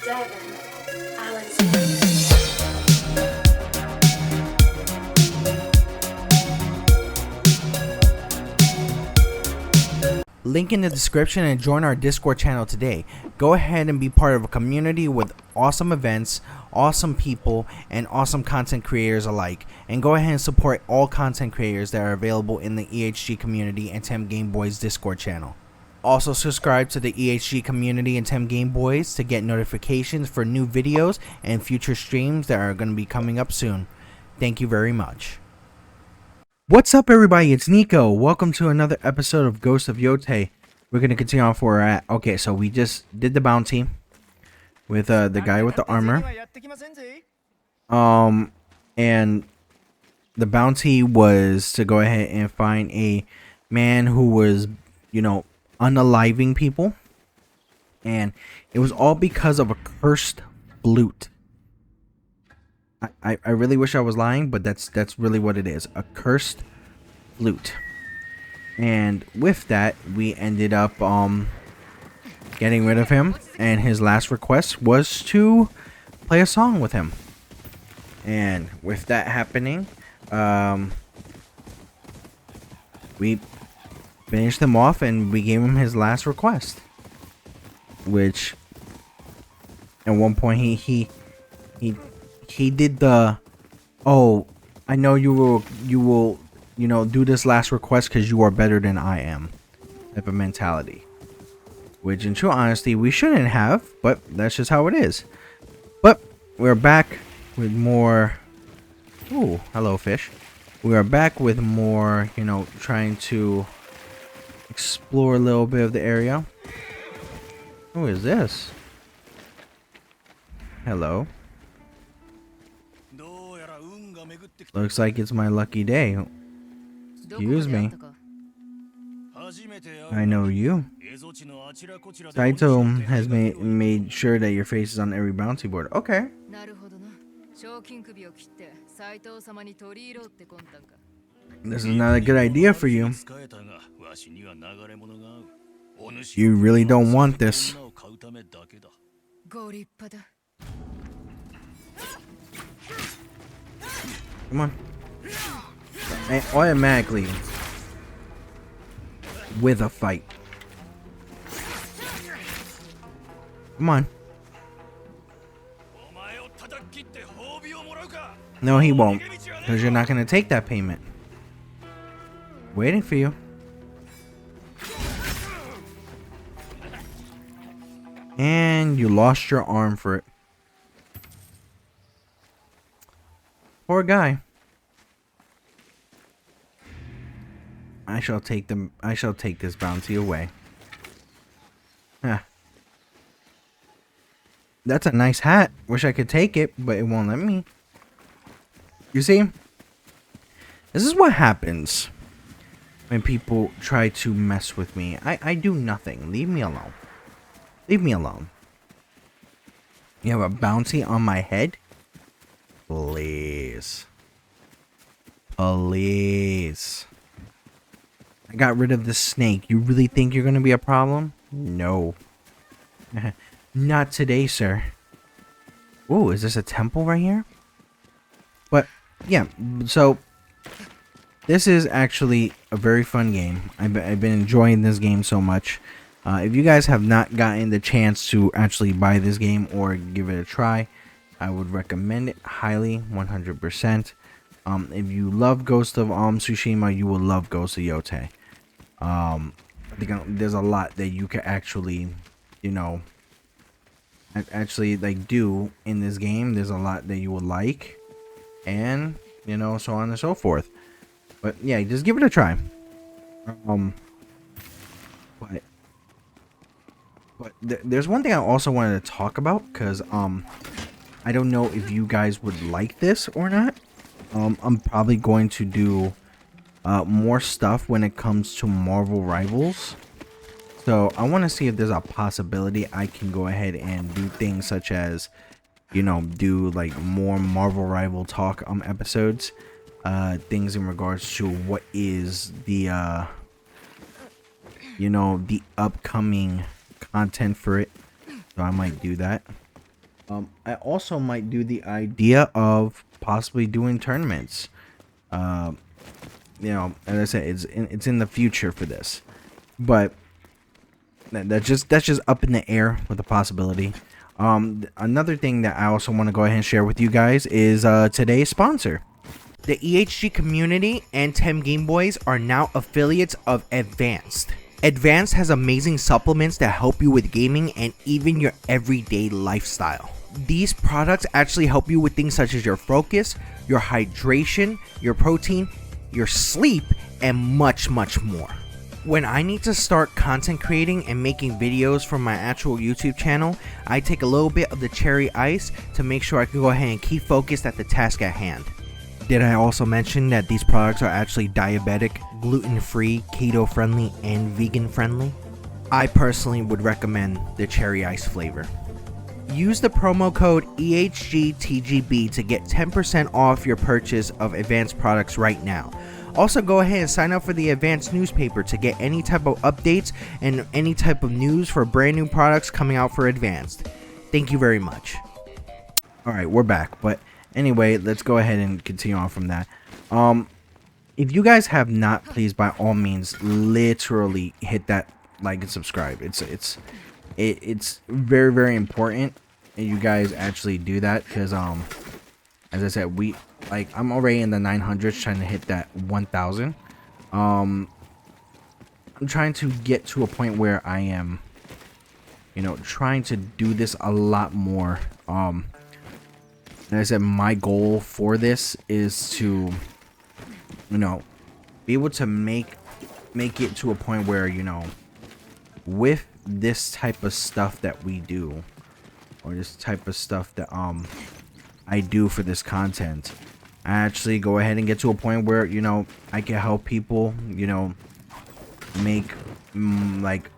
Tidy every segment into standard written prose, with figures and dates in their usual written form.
Link in the description and join our Discord channel today. Go ahead and be part of a community with awesome events, awesome people, and awesome content creators alike. And go ahead and support all content creators that are available in the EHG community and TemGameBoyz Discord channel. Also subscribe to the EHG community and TemGameBoyz to get notifications for new videos and future streams that are going to be coming up soon. Thank you very much. What's up, everybody? It's Nico. Welcome to another episode of Ghost of Yotei. We're going to continue on where we're at. Okay, so we just did the bounty with the guy with the armor. And the bounty was to go ahead and find a man who was, you know, unaliving people. And it was all because of a cursed flute. I really wish I was lying, but that's really what it is. A cursed flute. And with that, we ended up getting rid of him. And his last request was to play a song with him. And with that happening, we finished him off and we gave him his last request. Which at one point he did the, oh, I know you will, you know, do this last request because you are better than I am type of mentality. Which in true honesty, we shouldn't have, but that's just how it is. But we're back with more. Ooh, hello, fish. We are back with more, you know, trying to explore a little bit of the area. Who is this? Hello. Looks like it's my lucky day. Excuse me. I know you. Saito has made sure that your face is on every bounty board. Okay. This is not a good idea for you. You really don't want this. Come on. And automatically with a fight. Come on. No, he won't. Because you're not going to take that payment. Waiting for you. And you lost your arm for it. Poor guy. I shall take this bounty away. Huh. That's a nice hat. Wish I could take it, but it won't let me. You see? This is what happens when people try to mess with me. I do nothing. Leave me alone. Leave me alone. You have a bounty on my head? Please. Please. I got rid of the snake. You really think you're going to be a problem? No. Not today, sir. Ooh, is this a temple right here? But, yeah. So, this is actually a very fun game. I've been enjoying this game so much. If you guys have not gotten the chance to actually buy this game or give it a try, I would recommend it highly, 100%. If you love Ghost of Tsushima, you will love Ghost of Yotei. I think there's a lot that you can actually, you know, actually like do in this game. There's a lot that you will like, and you know, so on and so forth. But yeah, just give it a try. But there's one thing I also wanted to talk about, because I don't know if you guys would like this or not. I'm probably going to do more stuff when it comes to Marvel Rivals. So I want to see if there's a possibility I can go ahead and do things such as, you know, do like more Marvel Rival talk episodes. Things in regards to what is the you know, the upcoming content for it. So I might do that. I also might do the idea of possibly doing tournaments. Uh, as I said, it's in the future for this, but that's just up in the air with the possibility. Another thing that I also want to go ahead and share with you guys is today's sponsor. The EHG community and TemGameBoyz are now affiliates of Advanced. Advanced has amazing supplements that help you with gaming and even your everyday lifestyle. These products actually help you with things such as your focus, your hydration, your protein, your sleep, and much more. When I need to start content creating and making videos for my actual YouTube channel, I take a little bit of the cherry ice to make sure I can go ahead and keep focused at the task at hand. Did I also mention that these products are actually diabetic, gluten-free, keto-friendly, and vegan-friendly? I personally would recommend the cherry ice flavor. Use the promo code EHGTGB to get 10% off your purchase of Advanced products right now. Also, go ahead and sign up for the Advanced newspaper to get any type of updates and any type of news for brand new products coming out for Advanced. Thank you very much. Alright, we're back, but anyway, let's go ahead and continue on from that. If you guys have not, please by all means literally hit that like and subscribe. It's very important and you guys actually do that, because as I said, I'm already in the 900s trying to hit that 1000. I'm trying to get to a point where I am trying to do this a lot more. As I said, my goal for this is to be able to make it to a point where with this type of stuff that we do, or this type of stuff that I do for this content, I actually go ahead and get to a point where I can help people make like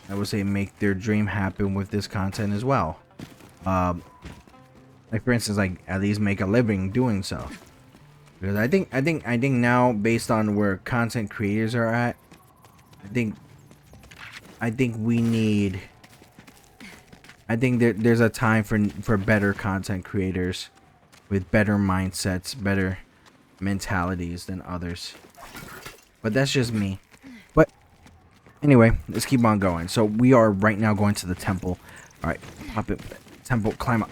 I would say make their dream happen with this content as well. Like for instance, like at least make a living doing so. Because I think now, based on where content creators are at, I think there's a time for better content creators with better mindsets, better mentalities than others. But that's just me. But anyway, let's keep on going. So we are right now going to the temple. All right, pop it. Temple, climb up.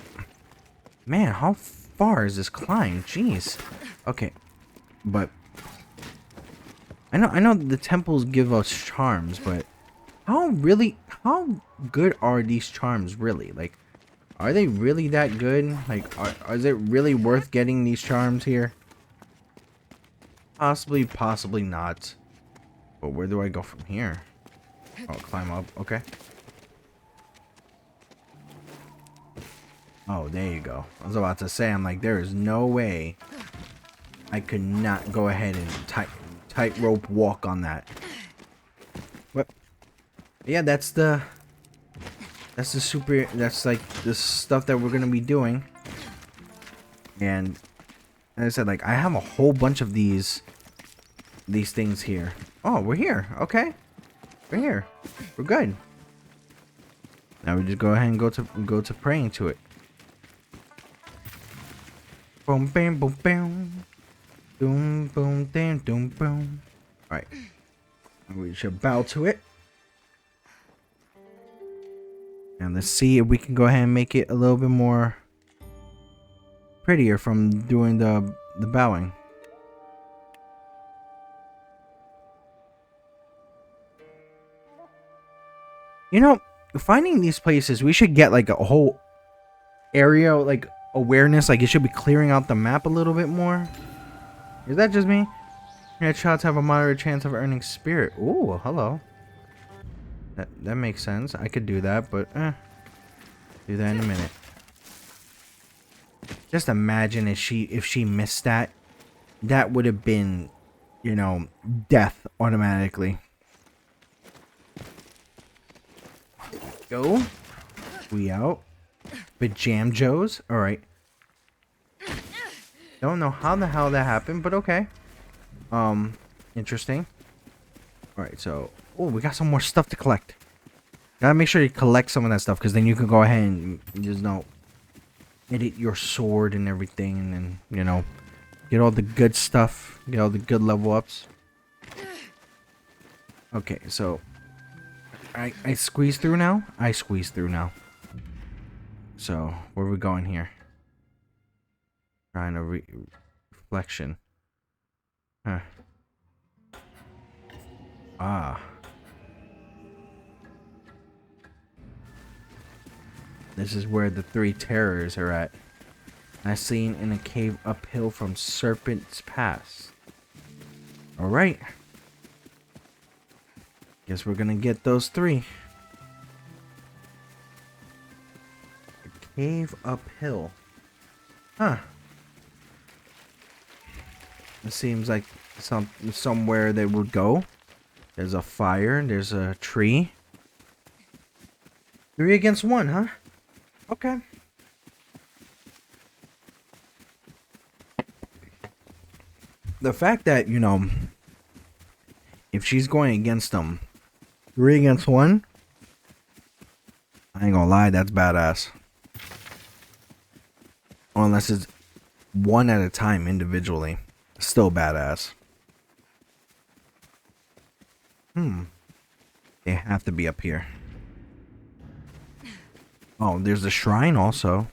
Man, how far is this climb? Jeez. Okay, but I know the temples give us charms, but how good are these charms really? Like, are they really that good? Like, is it really worth getting these charms here? Possibly not. But where do I go from here? Oh, climb up. Okay. Oh, there you go. I was about to say, I'm like, there is no way I could not go ahead and tightrope walk on that. But yeah, that's like the stuff that we're gonna be doing. And as I said, like, I have a whole bunch of these things here. Oh, we're here. Okay, we're here. We're good. Now we just go ahead and go to praying to it. Boom, bam, boom, bam. Boom, boom, damn, boom, boom. Alright. We should bow to it. And let's see if we can go ahead and make it a little bit more prettier from doing the bowing. Finding these places, we should get like a whole area, like awareness, like it should be clearing out the map a little bit more. Is that just me? Headshots have a moderate chance of earning spirit. Ooh, hello. That makes sense. I could do that, but do that in a minute. Just imagine if she missed that. That would have been, death automatically. Go. We out. But Jam Joe's. All right. Don't know how the hell that happened, but okay. Interesting. All right, so we got some more stuff to collect. Gotta make sure you collect some of that stuff, because then you can go ahead and just edit your sword and everything, and then, you know, get all the good stuff, get all the good level ups. Okay, so I squeeze through now. I squeeze through now. So where are we going here? Trying to reflection. Huh. Ah. This is where the three terrors are at. As seen in a cave uphill from Serpent's Pass. Alright. Guess we're gonna get those three. A cave uphill. Huh. It seems like somewhere they would go. There's a fire, there's a tree. 3 against 1, huh? Okay. The fact that, you know, if she's going against them 3 against 1, I ain't gonna lie, that's badass. Unless it's 1 at a time individually. Still badass. They have to be up here. Oh, there's a shrine also.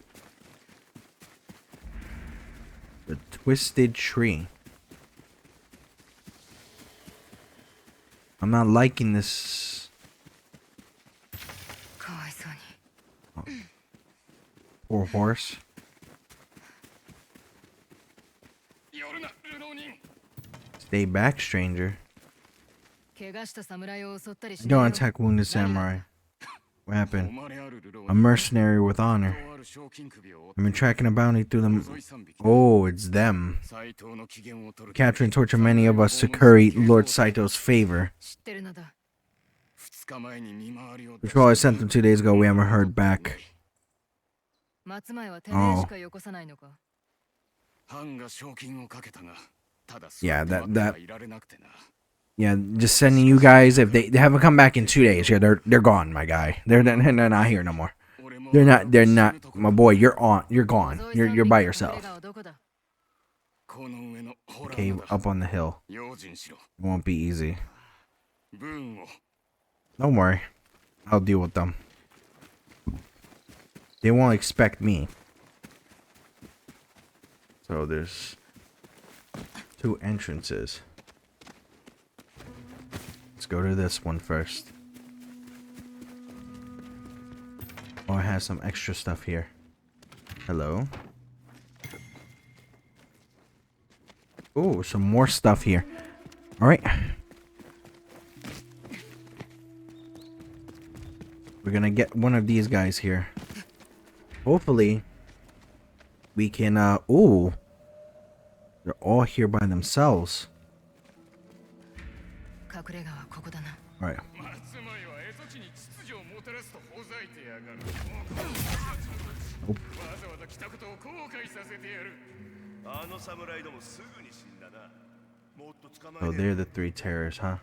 The Twisted Tree. I'm not liking this. Oh. Poor horse. Stay back, stranger. Don't attack wounded samurai. What happened? A mercenary with honor. I've been tracking a bounty through them. Oh, it's them. Capture and torture many of us to curry Lord Saito's favor. Patrol I sent them 2 days ago. We haven't heard back. Oh. Yeah, that. Yeah, just sending you guys. If they haven't come back in 2 days, yeah, they're gone, my guy. They're not here no more. They're not. My boy, you're gone. You're by yourself. Cave up on the hill. It won't be easy. Don't worry, I'll deal with them. They won't expect me. So there's 2 entrances. Let's go to this one first. Oh, it has some extra stuff here. Hello. Oh, some more stuff here. Alright. We're gonna get one of these guys here. Hopefully, we can, ooh. They're all here by themselves. Alright. Nope. Oh, they're the 3 terrors, huh?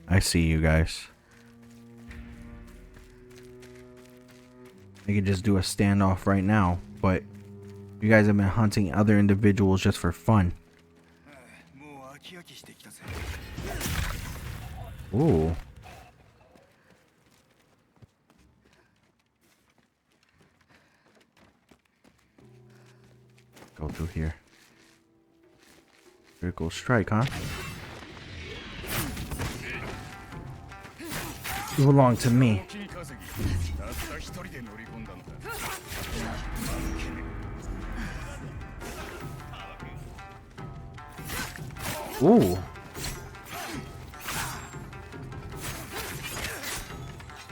I see you guys. I could just do a standoff right now, but you guys have been hunting other individuals just for fun. Ooh. Go through here. Critical strike, huh? You belong to me. Ooh.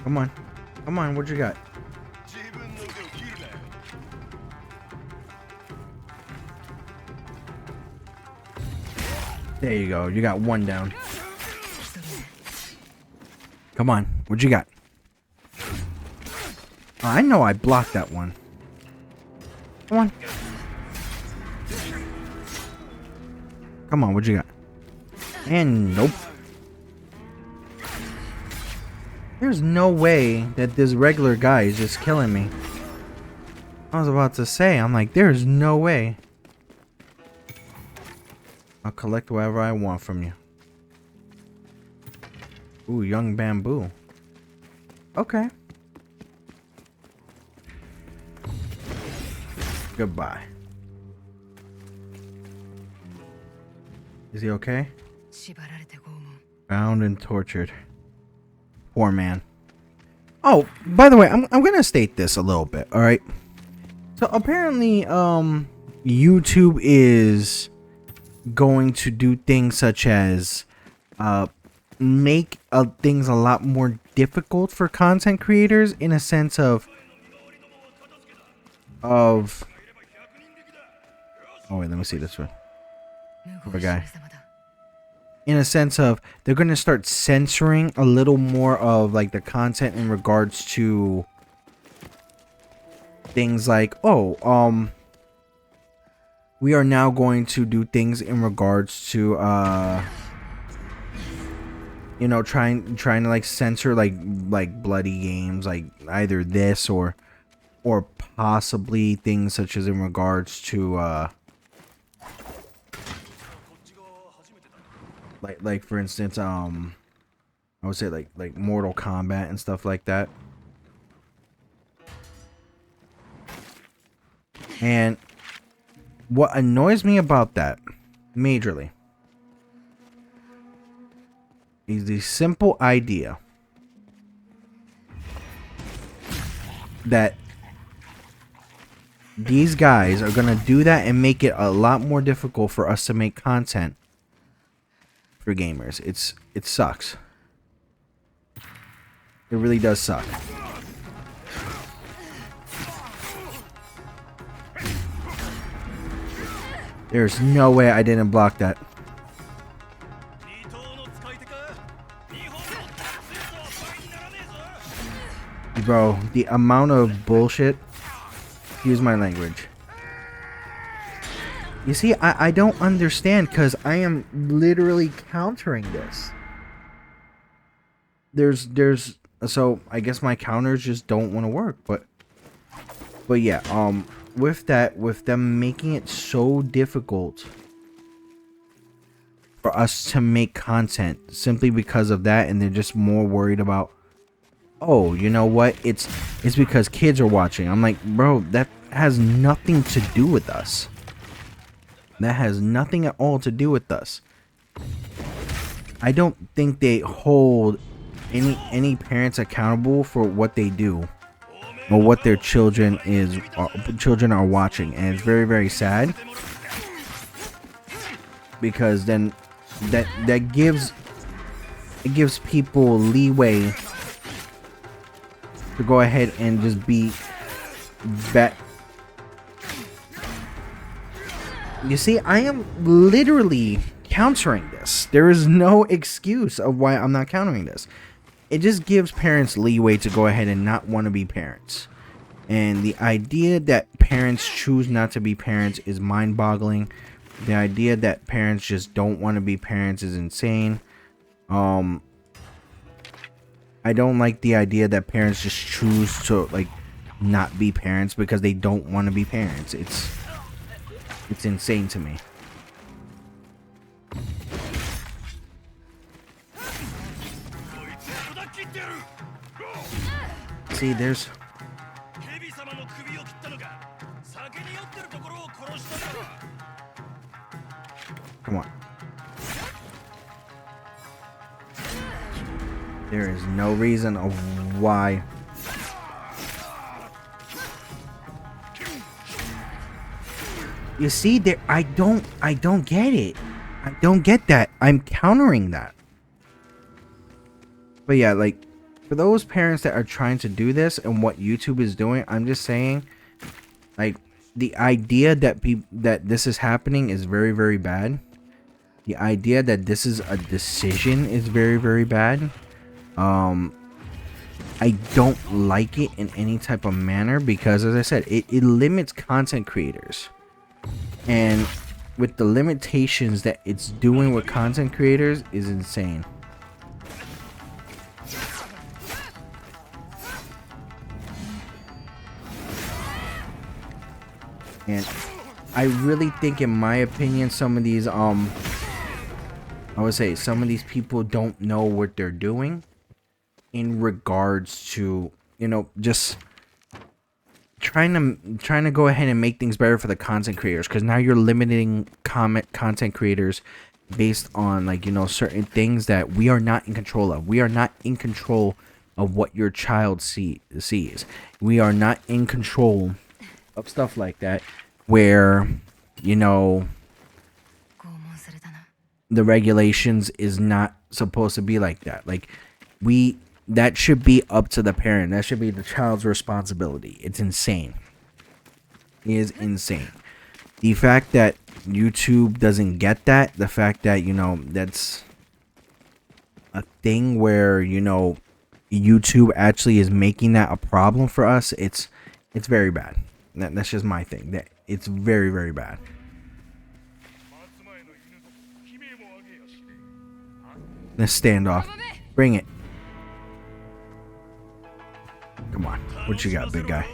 Come on. Come on, what you got? There you go. You got 1 down. Come on. What you got? Oh, I know I blocked that one. Come on. Come on, what you got? And nope. There's no way that this regular guy is just killing me. I was about to say, I'm like, there's no way. I'll collect whatever I want from you. Ooh, young bamboo. Okay. Goodbye. Is he okay? Bound and tortured. Poor man. Oh, by the way, I'm gonna state this a little bit, alright? So apparently, YouTube is going to do things such as make things a lot more difficult for content creators in a sense of oh wait, let me see this one. Poor guy. In a sense of they're going to start censoring a little more of like the content in regards to things like, oh, we are now going to do things in regards to you know, trying to like censor like bloody games, like either this or possibly things such as in regards to like for instance, I would say like Mortal Kombat and stuff like that. And what annoys me about that majorly is the simple idea that these guys are gonna do that and make it a lot more difficult for us to make content for gamers. It sucks. It really does suck. There's no way I didn't block that. Bro, the amount of bullshit. Excuse my language. You see, I don't understand because I am literally countering this. So I guess my counters just don't want to work, but yeah, with them making it so difficult for us to make content simply because of that, and they're just more worried about, oh, you know what, it's because kids are watching. I'm like, bro, that has nothing to do with us. That has nothing at all to do with us. I don't think they hold any parents accountable for what they do or what their children are watching, and it's very, very sad, because then that gives people leeway to go ahead and just be that. You see, I am literally countering this. There is no excuse of why I'm not countering this. It just gives parents leeway to go ahead and not want to be parents. And the idea that parents choose not to be parents is mind-boggling. The idea that parents just don't want to be parents is insane. I don't like the idea that parents just choose to like not be parents because they don't want to be parents. It's insane to me. See, there's... Come on. There is no reason of why... You see, there, I don't get it. I don't get that. I'm countering that. But yeah, like, for those parents that are trying to do this and what YouTube is doing, I'm just saying, like, the idea that this is happening is very, very bad. The idea that this is a decision is very, very bad. I don't like it in any type of manner because, as I said, it limits content creators. And with the limitations that it's doing with content creators is insane. And I really think, in my opinion, some of these I would say some of these people don't know what they're doing in regards to, you know, just trying to go ahead and make things better for the content creators, because now you're limiting content creators based on, like, you know, certain things that we are not in control of. We are not in control of what your child sees. We are not in control of stuff like that, where, you know, the regulations is not supposed to be like that. Like, that should be up to the parent. That should be the child's responsibility. It's insane. It is insane. The fact that YouTube doesn't get that, the fact that, you know, that's a thing where, you know, YouTube actually is making that a problem for us, it's very bad. That's just my thing. That it's very, very bad. The standoff. Bring it. Come on. What you got, big guy?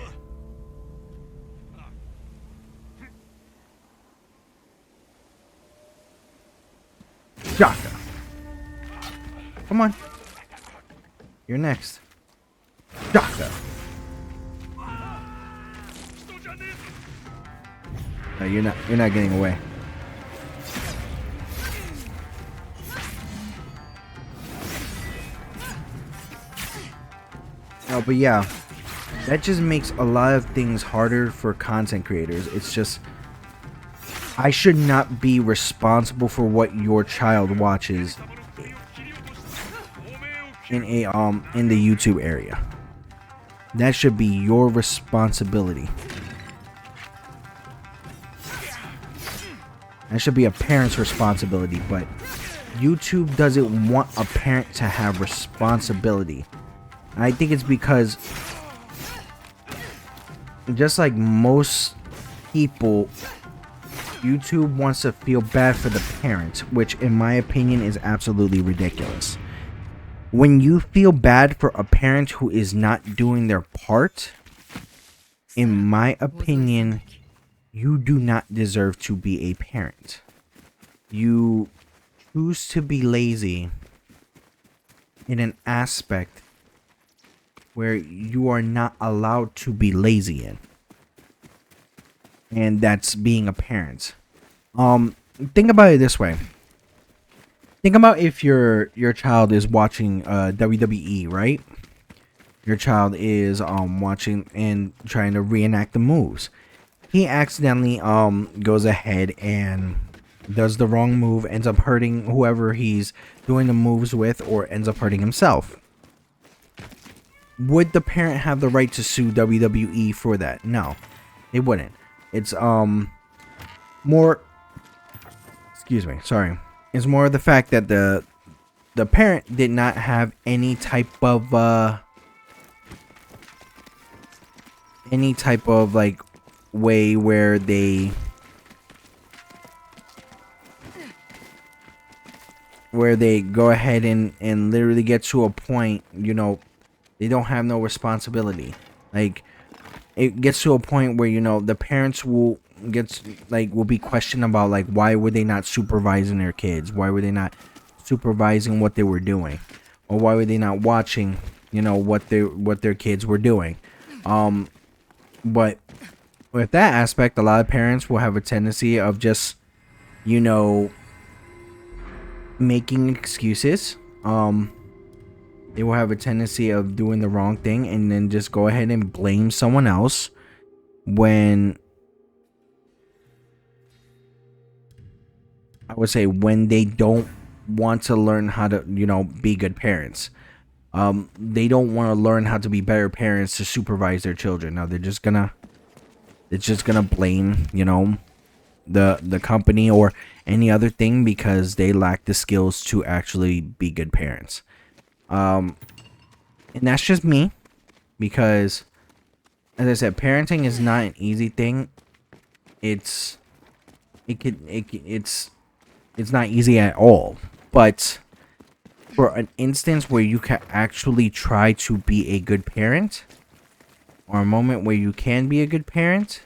Shaka. Come on. You're next. Shaka. No, you're not getting away. No, but yeah, that just makes a lot of things harder for content creators. It's just, I should not be responsible for what your child watches in the YouTube area. That should be your responsibility. That should be a parent's responsibility, but YouTube doesn't want a parent to have responsibility. I think it's because, just like most people, YouTube wants to feel bad for the parent, which in my opinion is absolutely ridiculous. When you feel bad for a parent who is not doing their part, in my opinion, you do not deserve to be a parent. You choose to be lazy in an aspect where you are not allowed to be lazy in. And that's being a parent. Think about it this way. Think about if your child is watching WWE, right? Your child is watching and trying to reenact the moves. He accidentally goes ahead and does the wrong move, ends up hurting whoever he's doing the moves with, or ends up hurting himself. Would the parent have the right to sue WWE for that? No, they wouldn't. It's more, excuse me, sorry. It's more the fact that the parent did not have any type of like way where they go ahead and literally get to a point, you know, they don't have no responsibility. Like, it gets to a point where, you know, the parents will be questioned about, like, why were they not supervising their kids? Why were they not supervising what they were doing? Or why were they not watching, you know, what their kids were doing? But with that aspect, a lot of parents will have a tendency of just, you know, making excuses. They will have a tendency of doing the wrong thing and then just go ahead and blame someone else when, I would say, when they don't want to learn how to, you know, be good parents. They don't want to learn how to be better parents to supervise their children. Now they're just gonna blame, you know, the company or any other thing because they lack the skills to actually be good parents. And that's just me, because, as I said, parenting is not an easy thing. It's not easy at all. But for an instance where you can actually try to be a good parent, or a moment where you can be a good parent,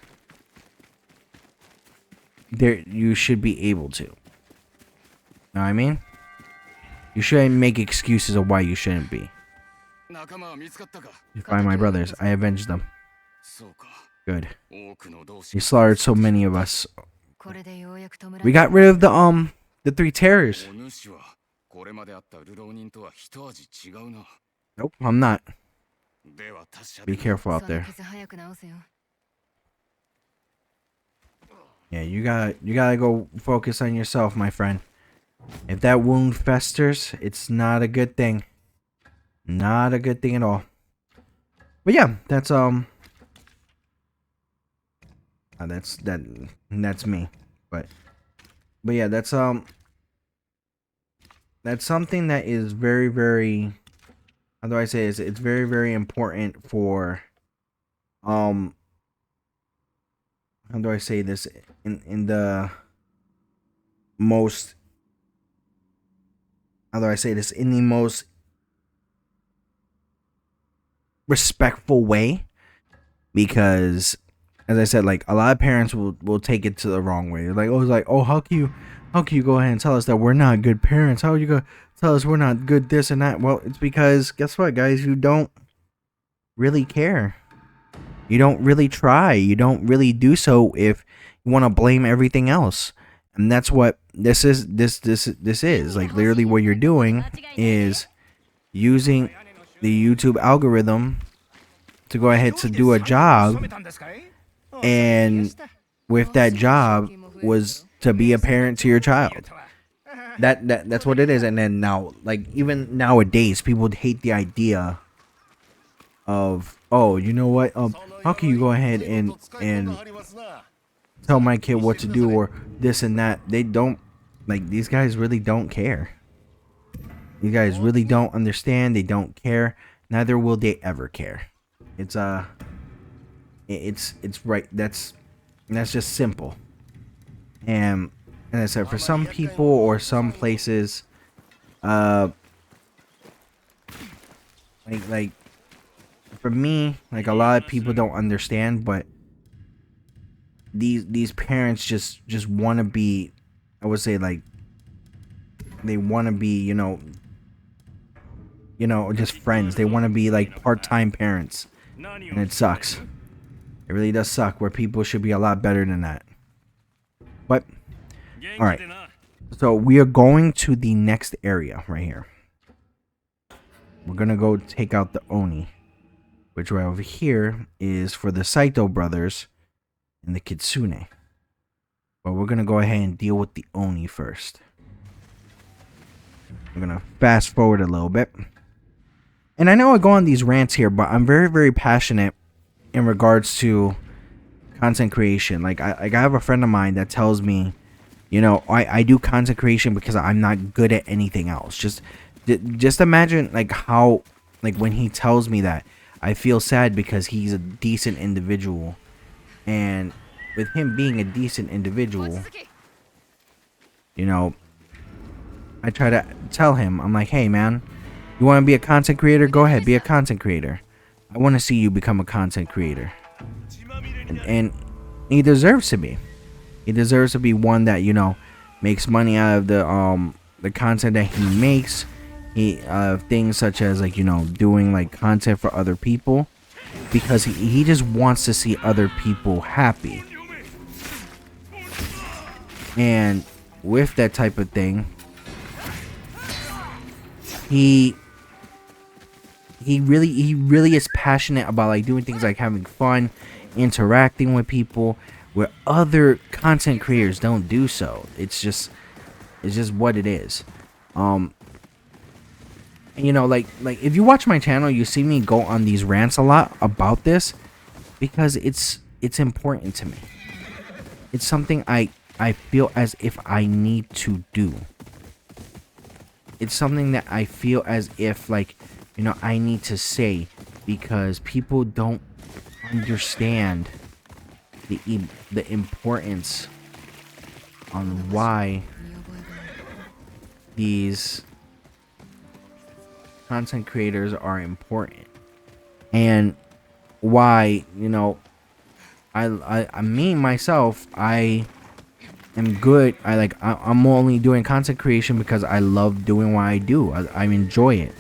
there you should be able to. Know what I mean? You shouldn't make excuses of why you shouldn't be. You find my brothers. I avenged them. Good. You slaughtered so many of us. We got rid of the 3 terrors. Nope, I'm not. Be careful out there. Yeah, you gotta go focus on yourself, my friend. If that wound festers, it's not a good thing. Not a good thing at all. But yeah, that's that's me. But yeah, that's something that is very, very, how do I say this? It's very, very important for how do I say this in the most, how do I say this, in the most respectful way, because as I said, like, a lot of parents will take it to the wrong way. They're like, oh, how can you go ahead and tell us that we're not good parents? How are you gonna tell us we're not good this and that? Well, it's because, guess what, guys, you don't really care. You don't really try. You don't really do so if you want to blame everything else. And that's what this is. This is like, literally what you're doing is using the YouTube algorithm to go ahead to do a job, and with that job was to be a parent to your child. That's what it is. And then now, like, even nowadays, people hate the idea of, oh, you know what, how can you go ahead and tell my kid what to do, or this and that. They don't, like, these guys really don't care. These guys really don't understand. They don't care. Neither will they ever care. It's right. That's just simple. And as I said, for some people or some places, like for me, like, a lot of people don't understand, but these parents just want to be, I would say, like, they want to be, you know, just friends. They want to be like part-time parents, and it sucks. It really does suck, where people should be a lot better than that. But all right, so we are going to the next area right here. We're gonna go take out the Oni, which right over here is for the Saito brothers and the Kitsune. But we're gonna go ahead and deal with the Oni first. I'm gonna fast forward a little bit. And I know I go on these rants here, but I'm very, very passionate in regards to content creation. Like, I have a friend of mine that tells me, you know, I do content creation because I'm not good at anything else. Just imagine, like, how, like, when he tells me that, I feel sad because he's a decent individual. And with him being a decent individual, you know, I try to tell him, I'm like, hey, man, you want to be a content creator? Go ahead, be a content creator. I want to see you become a content creator. And he deserves to be. He deserves to be one that, you know, makes money out of the content that he makes. Things such as, like, you know, doing, like, content for other people, because he just wants to see other people happy. And with that type of thing, he really is passionate about, like, doing things like having fun, interacting with people, where other content creators don't do so. It's just what it is. You know, like if you watch my channel, you see me go on these rants a lot about this, because it's important to me. It's something I feel as if I need to do. It's something that I feel as if, like, you know, I need to say, because people don't understand the importance on why these content creators are important, and why, you know, I me myself, I am good. I'm only doing content creation because I love doing what I do. I enjoy it.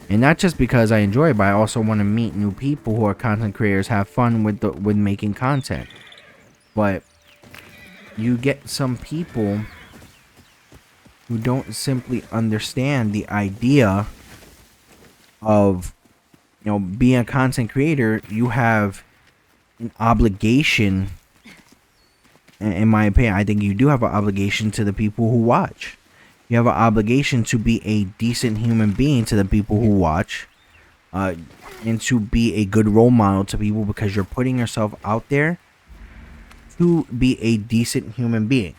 And not just because I enjoy it, but I also want to meet new people who are content creators, have fun with making content. But you get some people who don't simply understand the idea of, being a content creator. You have an obligation. In my opinion, I think you do have an obligation to the people who watch. You have an obligation to be a decent human being to the people who watch, and to be a good role model to people, because you're putting yourself out there to be a decent human being.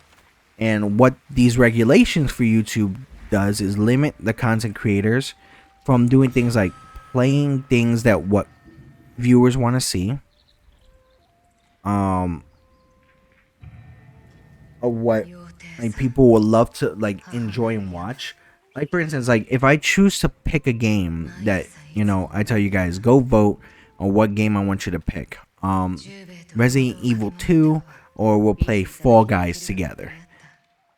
And what these regulations for YouTube does is limit the content creators from doing things like playing things that what viewers want to see, of what people will love to enjoy and watch. Like, for instance, if I choose to pick a game that, I tell you guys, go vote on what game I want you to pick. Resident Evil 2, or we'll play Fall Guys together.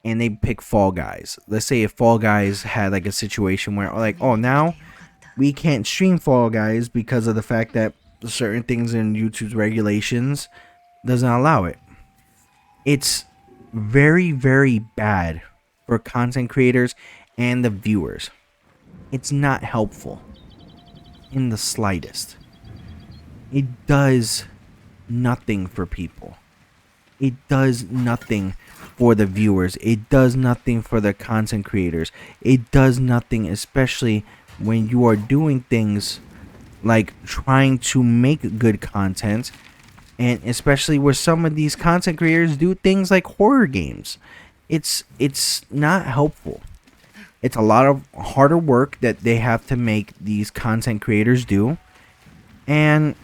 And they pick Fall Guys. Let's say if Fall Guys had a situation where oh, now we can't stream Fall Guys because of the fact that certain things in YouTube's regulations doesn't allow it. It's very, very bad for content creators and the viewers. It's not helpful in the slightest. It does nothing for people. It does nothing for the viewers. It does nothing for the content creators. It does nothing, especially when you are doing things like trying to make good content, and especially where some of these content creators do things like horror games. It's not helpful. It's a lot of harder work that they have to make these content creators do. And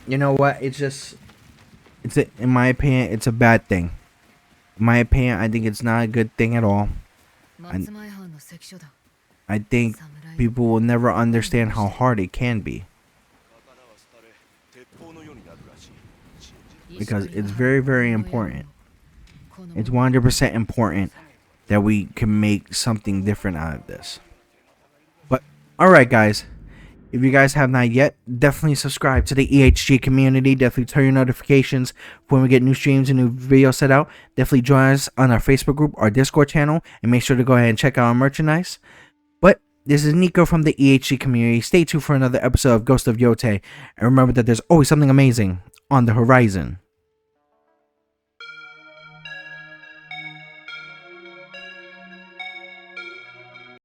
you know what? In my opinion, it's a bad thing. In my opinion, I think it's not a good thing at all. I think people will never understand how hard it can be, because it's very, very important. It's 100% important that we can make something different out of this. But alright, guys, if you guys have not yet, definitely subscribe to the EHG community. Definitely turn your notifications for when we get new streams and new videos set out. Definitely join us on our Facebook group, our Discord channel, and make sure to go ahead and check out our merchandise. But this is Nico from the EHG community. Stay tuned for another episode of Ghost of Yotei, and remember that there's always something amazing on the horizon.